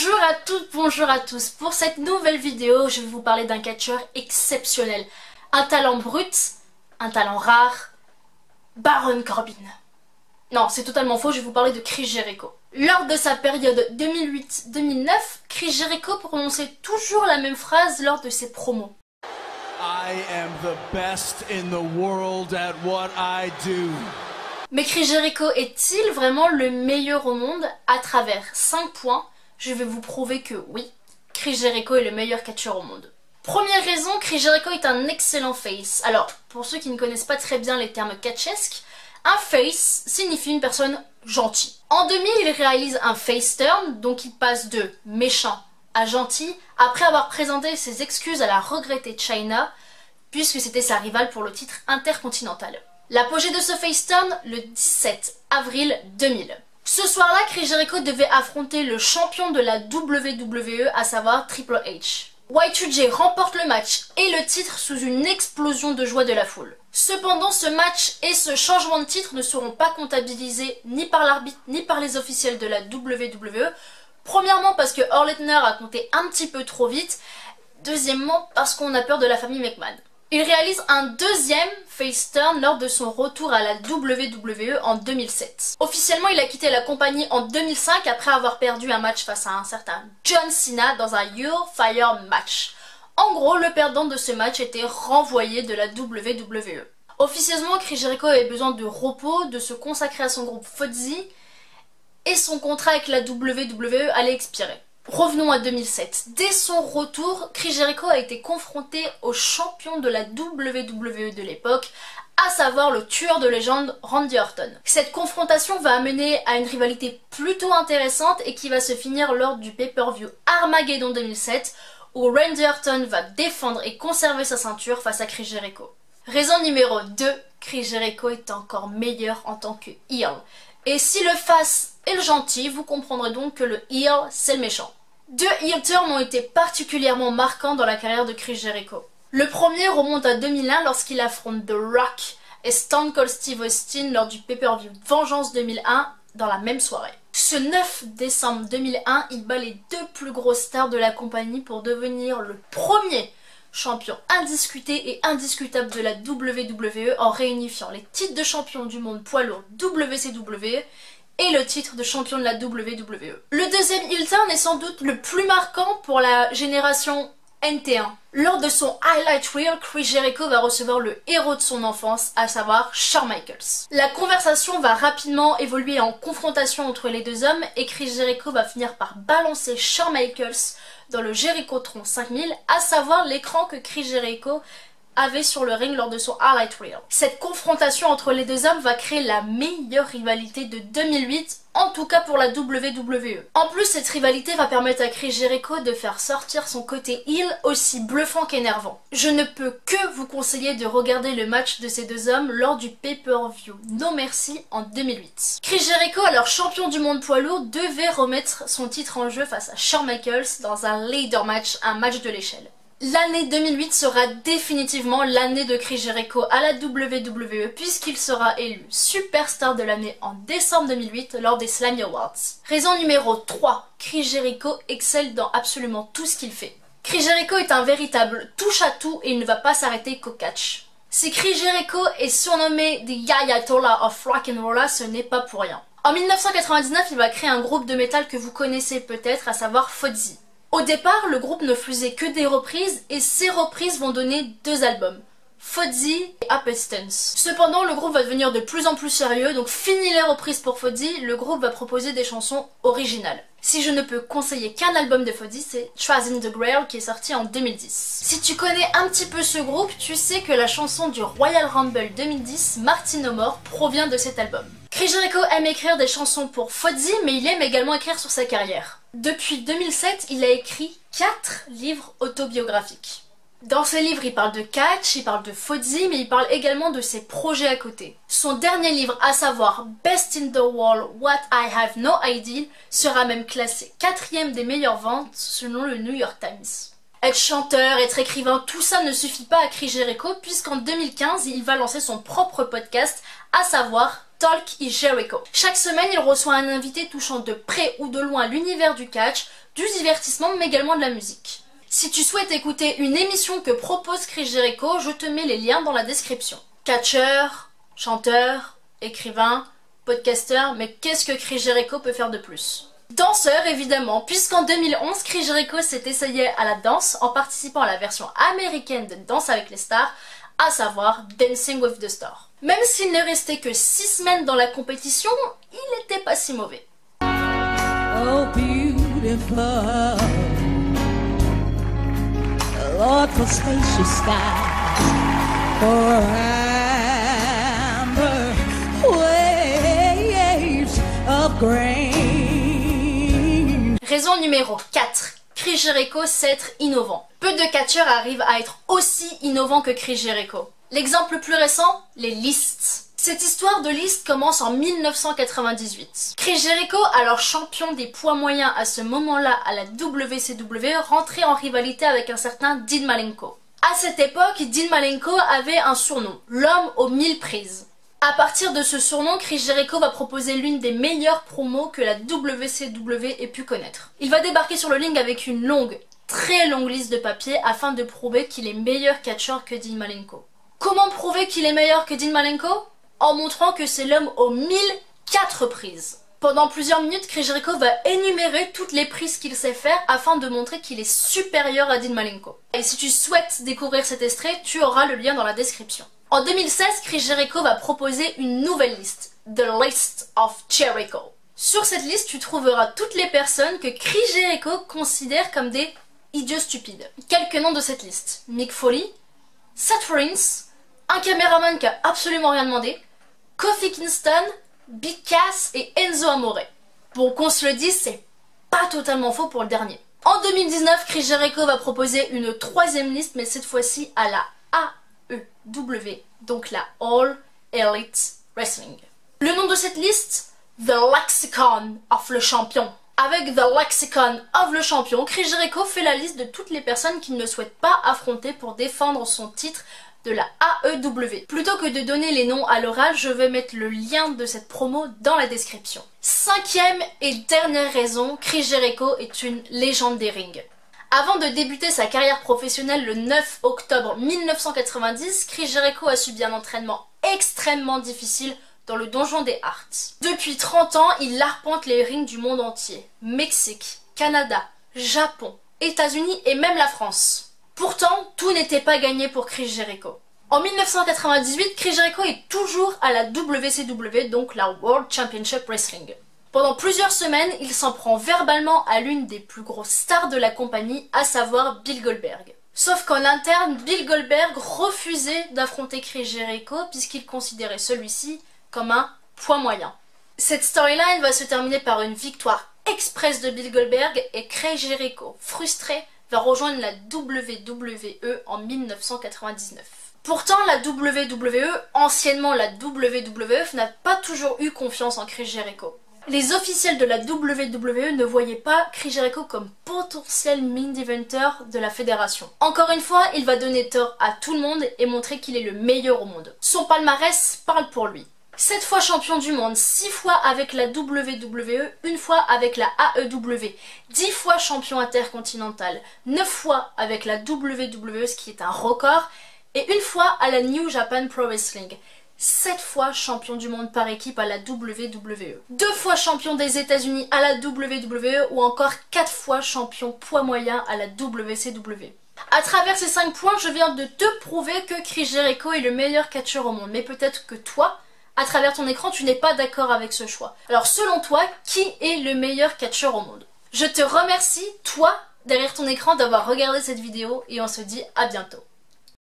Bonjour à toutes, bonjour à tous. Pour cette nouvelle vidéo, je vais vous parler d'un catcheur exceptionnel. Un talent brut, un talent rare, Baron Corbin. Non, c'est totalement faux, je vais vous parler de Chris Jericho. Lors de sa période 2008-2009, Chris Jericho prononçait toujours la même phrase lors de ses promos. I am the best in the world at what I do. Mais Chris Jericho est-il vraiment le meilleur au monde? À travers 5 points, je vais vous prouver que oui, Chris Jericho est le meilleur catcheur au monde. Première raison, Chris Jericho est un excellent face. Alors, pour ceux qui ne connaissent pas très bien les termes catchesques, un face signifie une personne gentille. En 2000, il réalise un face turn, donc il passe de méchant à gentil, après avoir présenté ses excuses à la regrettée Chyna, puisque c'était sa rivale pour le titre intercontinental. L'apogée de ce face turn, le 17 avril 2000. Ce soir-là, Chris Jericho devait affronter le champion de la WWE, à savoir Triple H. Y2J remporte le match et le titre sous une explosion de joie de la foule. Cependant, ce match et ce changement de titre ne seront pas comptabilisés ni par l'arbitre ni par les officiels de la WWE. Premièrement parce que Earl Hebner a compté un petit peu trop vite. Deuxièmement parce qu'on a peur de la famille McMahon. Il réalise un deuxième face turn lors de son retour à la WWE en 2007. Officiellement, il a quitté la compagnie en 2005 après avoir perdu un match face à un certain John Cena dans un Your Fire match. En gros, le perdant de ce match était renvoyé de la WWE. Officieusement, Chris Jericho avait besoin de repos, de se consacrer à son groupe Fozzy, et son contrat avec la WWE allait expirer. Revenons à 2007. Dès son retour, Chris Jericho a été confronté au champion de la WWE de l'époque, à savoir le tueur de légende Randy Orton. Cette confrontation va amener à une rivalité plutôt intéressante et qui va se finir lors du pay-per-view Armageddon 2007, où Randy Orton va défendre et conserver sa ceinture face à Chris Jericho. Raison numéro 2, Chris Jericho est encore meilleur en tant que heel. Et si le face est le gentil, vous comprendrez donc que le heel, c'est le méchant. 2 heel turns ont été particulièrement marquants dans la carrière de Chris Jericho. Le premier remonte à 2001 lorsqu'il affronte The Rock et Stone Cold Steve Austin lors du pay-per-view Vengeance 2001 dans la même soirée. Ce 9 décembre 2001, il bat les 2 plus grosses stars de la compagnie pour devenir le premier champion indiscuté et indiscutable de la WWE en réunifiant les titres de champion du monde poids lourd WCW et le titre de champion de la WWE. Le deuxième heel turn est sans doute le plus marquant pour la génération NT1. Lors de son highlight reel, Chris Jericho va recevoir le héros de son enfance, à savoir Shawn Michaels. La conversation va rapidement évoluer en confrontation entre les deux hommes et Chris Jericho va finir par balancer Shawn Michaels dans le Jerichotron 5000, à savoir l'écran que Chris Jericho avait sur le ring lors de son highlight reel. Cette confrontation entre les deux hommes va créer la meilleure rivalité de 2008, en tout cas pour la WWE. En plus, cette rivalité va permettre à Chris Jericho de faire sortir son côté heel aussi bluffant qu'énervant. Je ne peux que vous conseiller de regarder le match de ces deux hommes lors du pay-per-view No Mercy en 2008. Chris Jericho, alors champion du monde poids lourd, devait remettre son titre en jeu face à Shawn Michaels dans un ladder match, un match de l'échelle. L'année 2008 sera définitivement l'année de Chris Jericho à la WWE puisqu'il sera élu Superstar de l'année en décembre 2008 lors des Slammy Awards. Raison numéro 3, Chris Jericho excelle dans absolument tout ce qu'il fait. Chris Jericho est un véritable touche-à-tout et il ne va pas s'arrêter qu'au catch. Si Chris Jericho est surnommé The Ayatollah of Rock'n'Rolla, ce n'est pas pour rien. En 1999, il va créer un groupe de métal que vous connaissez peut-être, à savoir Fozzy. Au départ, le groupe ne faisait que des reprises et ces reprises vont donner 2 albums, Fozzy et Appestance. Cependant, le groupe va devenir de plus en plus sérieux, donc fini les reprises pour Fozzy, le groupe va proposer des chansons originales. Si je ne peux conseiller qu'un album de Fozzy, c'est Chasing the Grail qui est sorti en 2010. Si tu connais un petit peu ce groupe, tu sais que la chanson du Royal Rumble 2010, Marty No More, provient de cet album. Chris Jericho aime écrire des chansons pour Fozzy, mais il aime également écrire sur sa carrière. Depuis 2007, il a écrit 4 livres autobiographiques. Dans ces livres, il parle de catch, il parle de Fozzy, mais il parle également de ses projets à côté. Son dernier livre, à savoir Best in the World, What I Have No Idea, sera même classé 4e des meilleures ventes selon le New York Times. Être chanteur, être écrivain, tout ça ne suffit pas à Chris Jericho puisqu'en 2015, il va lancer son propre podcast, à savoir Talk is Jericho. Chaque semaine, il reçoit un invité touchant de près ou de loin l'univers du catch, du divertissement mais également de la musique. Si tu souhaites écouter une émission que propose Chris Jericho, je te mets les liens dans la description. Catcheur, chanteur, écrivain, podcasteur, mais qu'est-ce que Chris Jericho peut faire de plus? Danseur évidemment, puisqu'en 2011, Chris Jericho s'est essayé à la danse en participant à la version américaine de Danse avec les stars, à savoir Dancing with the Stars. Même s'il ne restait que 6 semaines dans la compétition, il n'était pas si mauvais. Oh, beautiful, Lord, for spacious skies, for amber waves of grain. Raison numéro 4. Chris Jericho sait être innovant. Peu de catcheurs arrivent à être aussi innovants que Chris Jericho. L'exemple le plus récent, les listes. Cette histoire de liste commence en 1998. Chris Jericho, alors champion des poids moyens à ce moment-là à la WCW, rentrait en rivalité avec un certain Dean Malenko. À cette époque, Dean Malenko avait un surnom, l'homme aux 1000 prises. À partir de ce surnom, Chris Jericho va proposer l'une des meilleures promos que la WCW ait pu connaître. Il va débarquer sur le ring avec une longue, très longue liste de papiers afin de prouver qu'il est meilleur catcheur que Dean Malenko. Comment prouver qu'il est meilleur que Dean Malenko? En montrant que c'est l'homme aux 1004 prises. Pendant plusieurs minutes, Chris Jericho va énumérer toutes les prises qu'il sait faire afin de montrer qu'il est supérieur à Dean Malenko. Et si tu souhaites découvrir cet extrait, tu auras le lien dans la description. En 2016, Chris Jericho va proposer une nouvelle liste, The List of Jericho. Sur cette liste, tu trouveras toutes les personnes que Chris Jericho considère comme des idiots stupides. Quelques noms de cette liste: Mick Foley, Seth Rollins, un caméraman qui a absolument rien demandé, Kofi Kingston, Big Cass et Enzo Amore. Bon, qu'on se le dise, c'est pas totalement faux pour le dernier. En 2019, Chris Jericho va proposer une troisième liste, mais cette fois-ci à la AEW, donc la All Elite Wrestling. Le nom de cette liste, The Lexicon of le Champion. Avec The Lexicon of le Champion, Chris Jericho fait la liste de toutes les personnes qu'il ne souhaite pas affronter pour défendre son titre de la AEW. Plutôt que de donner les noms à l'oral, je vais mettre le lien de cette promo dans la description. Cinquième et dernière raison, Chris Jericho est une légende des rings. Avant de débuter sa carrière professionnelle le 9 octobre 1990, Chris Jericho a subi un entraînement extrêmement difficile dans le donjon des Hearts. Depuis 30 ans, il arpente les rings du monde entier. Mexique, Canada, Japon, États-Unis et même la France. Pourtant, tout n'était pas gagné pour Chris Jericho. En 1998, Chris Jericho est toujours à la WCW, donc la World Championship Wrestling. Pendant plusieurs semaines, il s'en prend verbalement à l'une des plus grosses stars de la compagnie, à savoir Bill Goldberg. Sauf qu'en interne, Bill Goldberg refusait d'affronter Chris Jericho puisqu'il considérait celui-ci comme un poids moyen. Cette storyline va se terminer par une victoire express de Bill Goldberg et Chris Jericho, frustré, va rejoindre la WWE en 1999. Pourtant, la WWE, anciennement la WWF, n'a pas toujours eu confiance en Chris Jericho. Les officiels de la WWE ne voyaient pas Chris Jericho comme potentiel main eventer de la fédération. Encore une fois, il va donner tort à tout le monde et montrer qu'il est le meilleur au monde. Son palmarès parle pour lui. 7 fois champion du monde, 6 fois avec la WWE, 1 fois avec la AEW, 10 fois champion intercontinental, 9 fois avec la WWE, ce qui est un record, et 1 fois à la New Japan Pro Wrestling. 7 fois champion du monde par équipe à la WWE, 2 fois champion des États-Unis à la WWE ou encore 4 fois champion poids moyen à la WCW. À travers ces 5 points, je viens de te prouver que Chris Jericho est le meilleur catcheur au monde, mais peut-être que toi, à travers ton écran, tu n'es pas d'accord avec ce choix. Alors selon toi, qui est le meilleur catcheur au monde? Je te remercie, toi, derrière ton écran, d'avoir regardé cette vidéo et on se dit à bientôt.